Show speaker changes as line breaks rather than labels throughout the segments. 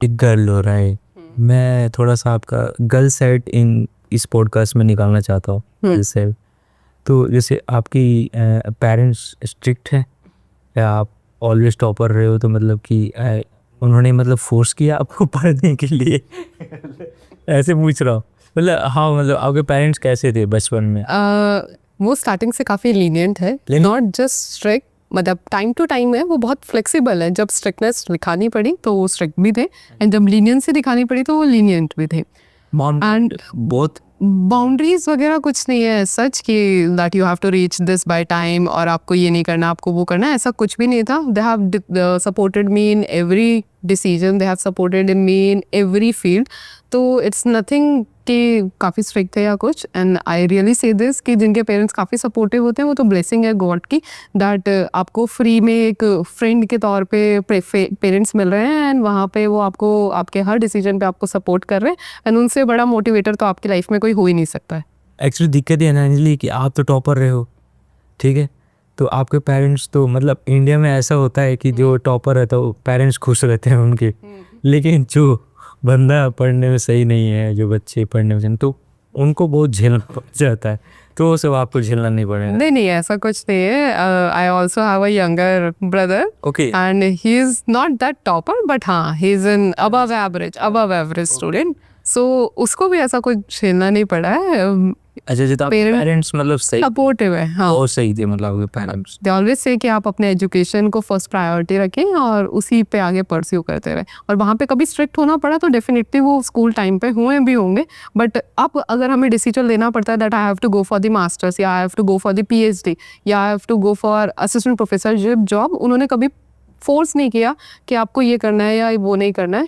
एक गर्ल हो रहा है। मैं थोड़ा सा आपका गर्ल साइड इस पॉडकास्ट में निकालना चाहता हूँ। जैसे तो जैसे आपकी पेरेंट्स स्ट्रिक्ट है या आप ऑलवेज टॉपर रहे हो, तो मतलब कि उन्होंने मतलब फोर्स किया आपको पढ़ने के लिए? ऐसे पूछ रहा हूँ। मतलब हाँ, मतलब आपके पेरेंट्स कैसे थे बचपन में?
वो स्टार्टिंग से काफ़ी लीनियंट है, नॉट जस्ट स्ट्रिक्ट, मतलब टाइम टू टाइम है वो बहुत फ्लेक्सिबल है। जब स्ट्रिक्टनेस दिखानी पड़ी तो वो स्ट्रिक्ट भी थे, एंड जब लीनियंसी दिखानी पड़ी तो वो लीनियंट भी थे।
एंड बहुत
बाउंड्रीज वगैरह कुछ नहीं है सच कि that you have to reach this by time और आपको ये नहीं करना, आपको वो करना, ऐसा कुछ भी नहीं था। They have supported me in every decision, they have supported me in every field. तो इट्स नथिंग कि काफ़ी स्ट्रिक्ट थे या कुछ। And I really say this कि जिनके पेरेंट्स काफ़ी सपोर्टिव होते हैं वो तो ब्लेसिंग है गॉड की, दैट आपको फ्री में एक फ्रेंड के तौर पे पेरेंट्स मिल रहे हैं, एंड वहाँ पे वो आपको आपके हर डिसीजन पे आपको सपोर्ट कर रहे हैं। एंड उनसे बड़ा मोटिवेटर तो आपकी लाइफ में कोई हो ही नहीं सकता है।
एक्चुअली दिक्कत ये है कि आप तो टॉपर रहे हो, ठीक है, तो आपके पेरेंट्स तो मतलब इंडिया में ऐसा होता है कि जो टॉपर रहता है वो पेरेंट्स खुश रहते हैं उनके, लेकिन जो बंदा पढ़ने में सही नहीं है, जो बच्चे पढ़ने में तो उनको बहुत झेलना पड़ जाता है। तो वो सब आपको झेलना नहीं पड़ेगा?
नहीं, ऐसा कुछ नहीं है। I also have a younger brother,
okay,
and he is not that topper, but हाँ he is an above average student. So उसको भी ऐसा कुछ झेलना नहीं पड़ा है।
अच्छा, जो पेरेंट्स मतलब सही
सपोर्टिव है, हाँ,
बहुत सही थे, मतलब पेरेंट्स
दे ऑलवेज से कि आप अपने एजुकेशन को फर्स्ट प्रायोरिटी रखें और उसी पे आगे परस्यू करते रहे। और वहाँ पे कभी स्ट्रिक्ट होना पड़ा तो डेफिनेटली वो स्कूल टाइम पे हुए भी होंगे, बट अब अगर हमें डिसीजन लेना पड़ता है that I have to go for the masters या I have to go for the PhD या I have to go for assistant professorship job, उन्होंने कभी फोर्स नहीं किया कि आपको ये करना है या वो नहीं करना है।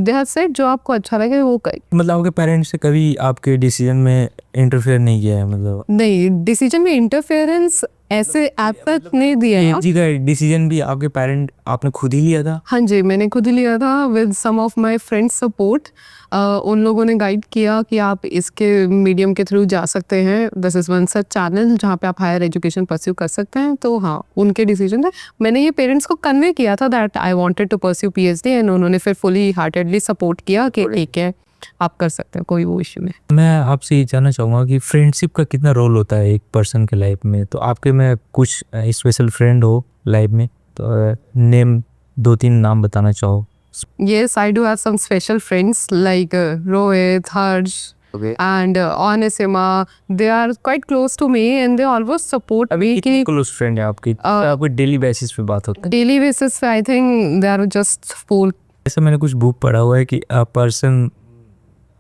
दे हैव सेड जो आपको अच्छा लगे वो करें।
मतलब आपके पेरेंट्स से कभी आपके डिसीजन में इंटरफेयर नहीं किया है? मतलब
नहीं, डिसीजन में इंटरफेरेंस ऐसे ऐप तक नहीं दिया है।
जी का डिसीजन भी आपके पेरेंट आपने खुद ही लिया था?
हाँ जी, मैंने खुद ही लिया था with some of my friends support. उन लोगों ने गाइड किया कि आप इसके मीडियम के थ्रू जा सकते हैं, this is one such channel जहाँ पे आप हायर एजुकेशन परस्यू कर सकते हैं। तो हाँ, उनके डिसीजन है। मैंने ये पेरेंट्स को कन्वे किया था that I wanted to pursue PhD, and उन्होंने फिर फुली हार्टेडली सपोर्ट किया कि ठीक है आप कर सकते हैं, कोई वो इश्यू नहीं।
मैं आपसे ये जानना चाहूँगा कि फ्रेंडशिप का कितना रोल होता है एक पर्सन के लाइफ में? तो आपके में कुछ स्पेशल फ्रेंड हो लाइफ में तो नेम 2-3 नाम बताना चाहो?
Yes, I do have some special friends like Rohit, Harsh,
Okay.
and Onesima. They are quite close to me and they always support
अभी
me
कितनी
कि
क्लोज फ्रेंड है आपकी? आपको डेली बेसिस पे बात होता है?
daily basis पे I think they are just full.
ऐसा मैंने कुछ बुक पढ़ा हुआ है कि पर्सन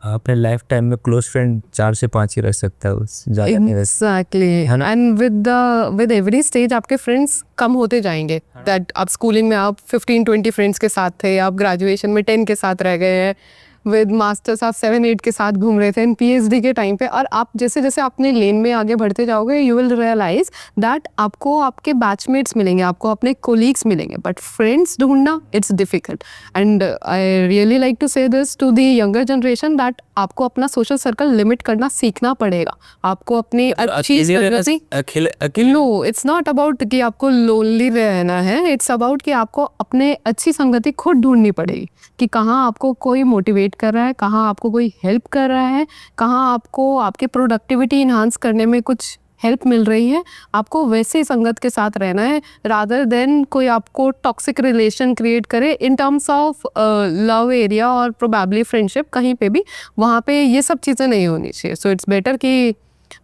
अपने लाइफ टाइम में क्लोज फ्रेंड 4 से 5 ही रख सकता है, उससे ज़्यादा नहीं रख सकता।
Exactly.
है ना?
And with every stage आपके फ्रेंड्स कम होते जाएंगे। That आप स्कूलिंग में आप 15-20 फ्रेंड्स के साथ थे, आप ग्रेजुएशन में 10 के साथ रह गए हैं, विद मास्टर्स आप 7-8 के साथ घूम रहे थे, एंड PhD के टाइम पे। और आप जैसे जैसे अपने लेन में आगे बढ़ते जाओगे यू विल रियलाइज दैट आपको आपके बैचमेट्स मिलेंगे, आपको अपने कोलीग्स मिलेंगे, बट फ्रेंड्स ढूंढना it's difficult. And I really like to say this to the younger generation that आपको अपना सोशल सर्कल लिमिट करना सीखना पड़ेगा। आपको अपनी अच्छी नो, इट्स नॉट अबाउट कि आपको लोनली रहना है, इट्स अबाउट कि आपको अपने अच्छी संगति खुद ढूंढनी पड़ेगी कि कहाँ आपको कोई मोटिवेट कर रहा है, कहाँ आपको कोई हेल्प कर रहा है, कहाँ आपको आपके प्रोडक्टिविटी इन्हांस करने में कुछ हेल्प मिल रही है। आपको वैसे संगत के साथ रहना है रादर देन कोई आपको टॉक्सिक रिलेशन क्रिएट करे in terms of love area और प्रोबेबली फ्रेंडशिप। कहीं पे भी वहाँ पे ये सब चीज़ें नहीं होनी चाहिए। सो इट्स बेटर कि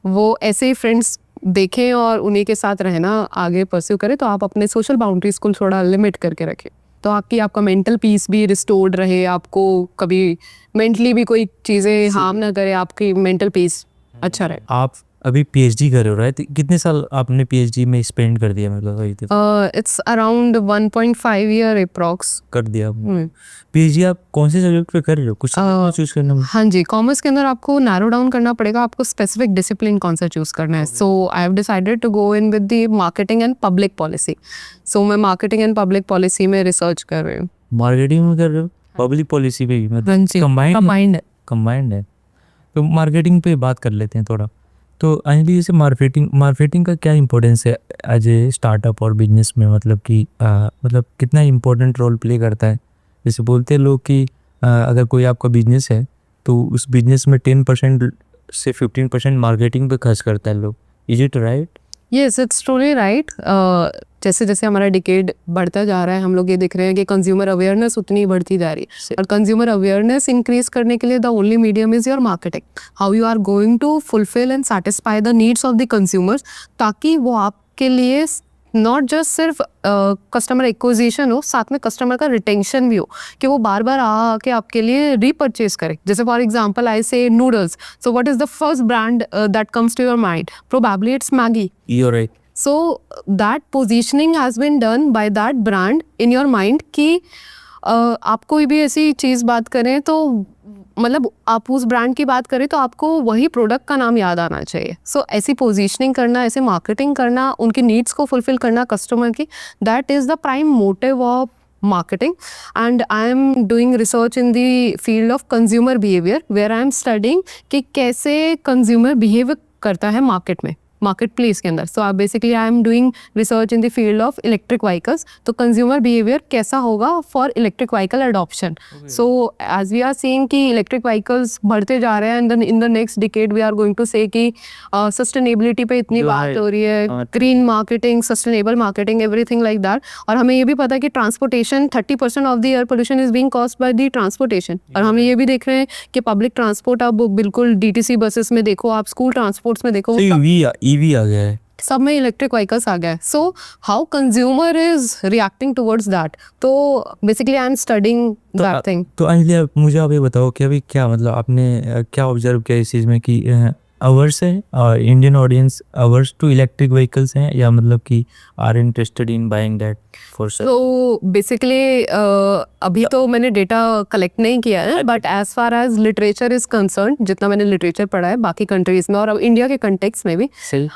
वो ऐसे ही फ्रेंड्स देखें और उन्हीं के साथ रहना आगे परस्यू करें। तो आप अपने सोशल बाउंड्रीज को थोड़ा लिमिट करके रखें तो आपका मेंटल पीस भी रिस्टोर्ड रहे, आपको कभी मेंटली भी कोई चीज़ें हार्म ना करे, आपकी मेंटल पीस अच्छा रहे।
आप अभी PhD कर रहे हो, राइट? कितने साल आपने PhD में स्पेंड कर दिया? मतलब
इट्स अराउंड 1.5 ईयर अप्रॉक्स
कर दिया आपने। PhD आप कौन से सब्जेक्ट पे कर रहे हो? कुछ चूज करना है?
हाँ जी, कॉमर्स के अंदर आपको नैरो डाउन करना पड़ेगा, आपको स्पेसिफिक डिसिप्लिन कौन सा चूज करना है। So I have decided to go in with the marketing and public policy. So मैं मार्केटिंग एंड पब्लिक पॉलिसी में रिसर्च कर रही हूँ।
मार्केटिंग में कर रहे हो? पब्लिक पॉलिसी पे भी मतलब कंबाइंड है। तो मार्केटिंग पे बात कर लेते हैं थोड़ा। तो अंजलि, जैसे मार्केटिंग का क्या इंपॉर्टेंस है एज ए स्टार्टअप और बिजनेस में? मतलब कि मतलब कितना इम्पोर्टेंट रोल प्ले करता है? जैसे बोलते हैं लोग कि अगर कोई आपका बिजनेस है तो उस बिजनेस में 10% से 15% मार्केटिंग पे खर्च करता है लोग. Is it right?
Yes, it's truly right. जैसे जैसे हमारा डिकेड बढ़ता जा रहा है, हम लोग ये देख रहे हैं कि कंज्यूमर अवेयरनेस उतनी बढ़ती जा रही है. और कंज्यूमर अवेयरनेस इंक्रीज करने के लिए the only medium is your marketing. How you are going to fulfil and satisfy the needs of the consumers, ताकि वो आपके लिए नॉट जस्ट सिर्फ कस्टमर एक्विजिशन हो, साथ में कस्टमर का रिटेंशन भी हो, कि वो बार बार आके आपके लिए रीपरचेज करे. जैसे for example I say noodles, so what is the first brand that comes to your mind? Probably it's Maggi.
You're right.
So that positioning has been done by that brand in your mind कि आप कोई भी ऐसी चीज़ बात करें तो मतलब आप उस ब्रांड की बात करें तो आपको वही प्रोडक्ट का नाम याद आना चाहिए. सो ऐसी पोजीशनिंग करना, ऐसे मार्केटिंग करना, उनकी नीड्स को फुलफिल करना कस्टमर की, that is the prime motive of marketing. And I am doing research in the field of consumer behavior, where I am studying कि कैसे consumer behave करता है मार्केट में, मार्केट प्लेस के अंदर. So basically I am doing research in the field of electric vehicles. तो consumer behaviour कैसा होगा for electric vehicle adoption. So as we are seeing कि इलेक्ट्रिक व्हीकल्स बढ़ते जा रहे हैं, and in the next decade we are going to say कि sustainability पे इतनी बात हो रही है, green marketing, sustainable marketing, everything like that. और हमें ये भी पता है कि transportation 30% of the air pollution is being caused by the transportation. और हम ये भी देख रहे हैं कि पब्लिक ट्रांसपोर्ट अब बिल्कुल DTC बसेस में देखो, आप स्कूल ट्रांसपोर्ट्स में देखो,
EV आ गया है,
सब में इलेक्ट्रिक व्हीकल्स आ गया है. So how consumer is reacting towards that. तो basically I am studying that thing.
तो अंजलि, आप मुझे आप ये बताओ कि अभी क्या मतलब आपने क्या ऑब्जर्व किया इस चीज़ में कि अवर्स है Indian audience averse to electric vehicles हैं, या मतलब कि are interested in buying that for sir?
तो बेसिकली अभी तो मैंने डेटा कलेक्ट नहीं किया है, but as far as literature is concern, जितना मैंने लिटरेचर पढ़ा है बाकी कंट्रीज में और अब इंडिया के कंटेक्स्ट में भी,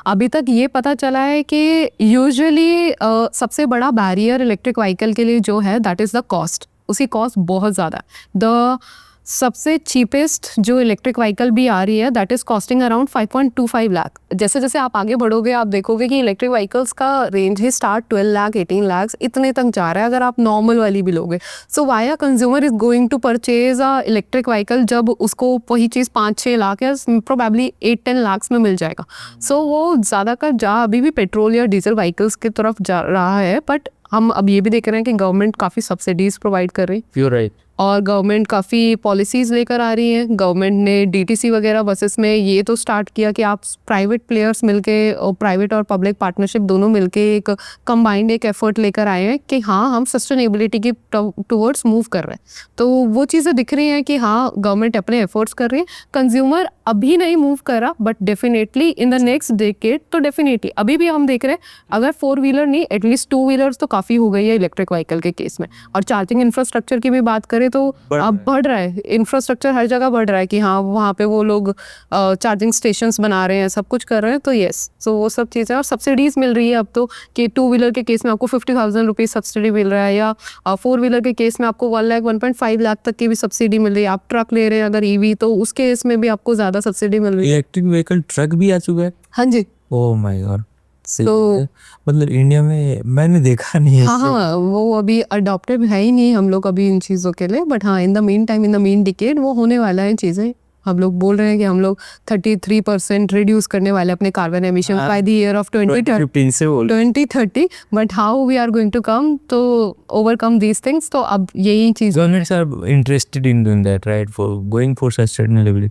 अभी तक ये पता चला है कि यूजुअली सबसे बड़ा बैरियर इलेक्ट्रिक व्हीकल के लिए जो है दैट इज़ द कॉस्ट. उसकी कॉस्ट बहुत ज़्यादा है. द सबसे चीपेस्ट जो इलेक्ट्रिक व्हीकल भी आ रही है that is costing around 5.25 lakh. जैसे जैसे आप आगे बढ़ोगे आप देखोगे कि इलेक्ट्रिक व्हीकल्स का रेंज ही स्टार्ट 12 लाख 18 लाख इतने तक जा रहा है अगर आप नॉर्मल वाली भी लोगे. So why a consumer is going to purchase a electric vehicle जब उसको वही चीज़ 5-6 लाख या प्रोबेबली 8-10 लाख में मिल जाएगा. सो वो ज़्यादा कर जा अभी भी पेट्रोल या डीजल व्हीकल्स की तरफ जा रहा है. बट हम अब ये भी देख रहे हैं कि गवर्नमेंट काफ़ी सब्सिडीज़ प्रोवाइड कर रही है.
You're right.
और गवर्नमेंट काफ़ी पॉलिसीज़ लेकर आ रही है. गवर्नमेंट ने DTC वगैरह बसेस में ये तो स्टार्ट किया कि आप प्राइवेट प्लेयर्स मिलके और प्राइवेट और पब्लिक पार्टनरशिप दोनों मिलके एक कंबाइंड एक एफर्ट लेकर आए हैं कि हाँ हम सस्टेनेबिलिटी की टुवर्ड्स मूव कर रहे हैं. तो वो चीज़ें दिख रही हैं कि हाँ गवर्नमेंट अपने एफर्ट्स कर रही है. कंज्यूमर अभी नहीं मूव करा, but definitely in the next decade तो डेफिनेटली अभी भी हम देख रहे हैं अगर 4 व्हीलर नहीं एटलीस्ट 2 व्हीलर्स तो काफ़ी हो गई है इलेक्ट्रिक व्हीकल के केस में. और चार्जिंग इंफ्रास्ट्रक्चर की भी बात करें तो अब बढ़ रहा है, इंफ्रास्ट्रक्चर हर जगह बढ़ रहा है कि हाँ वहाँ पे वो लोग चार्जिंग स्टेशंस बना रहे हैं, सब कुछ कर रहे हैं. तो येस, सो वो सब चीज़ें और सब्सिडीज़ मिल रही है अब तो कि 2 व्हीलर के केस में आपको 50,000 रुपीज़ सब्सिडी मिल रहा है, या 4 व्हीलर के केस में आपको 1 लाख 1.5 लाख तक की भी सब्सिडी मिल रही है. आप ट्रक ले रहे हैं अगर EV तो उस केस में भी आपको ज़्यादा सब्सिडी मिल रही है.
इलेक्ट्रिक व्हीकल ट्रक भी आ चुका है?
हाँ जी.
Oh my God.
तो
मतलब इंडिया में मैंने देखा नहीं है.
हाँ वो अभी अडॉप्टेड है ही नहीं हम लोग अभी इन चीज़ों के लिए. बट हाँ in the mean time in the mean decade वो होने वाला है चीज़ें. हम लोग बोल रहे हैं कि हम लोग 33% रिड्यूस करने वाले अपने carbon emission by the year of 2030. But how we are going to come to overcome these things. तो अब यही चीज़
governments are interested in doing that right, for going for sustainability.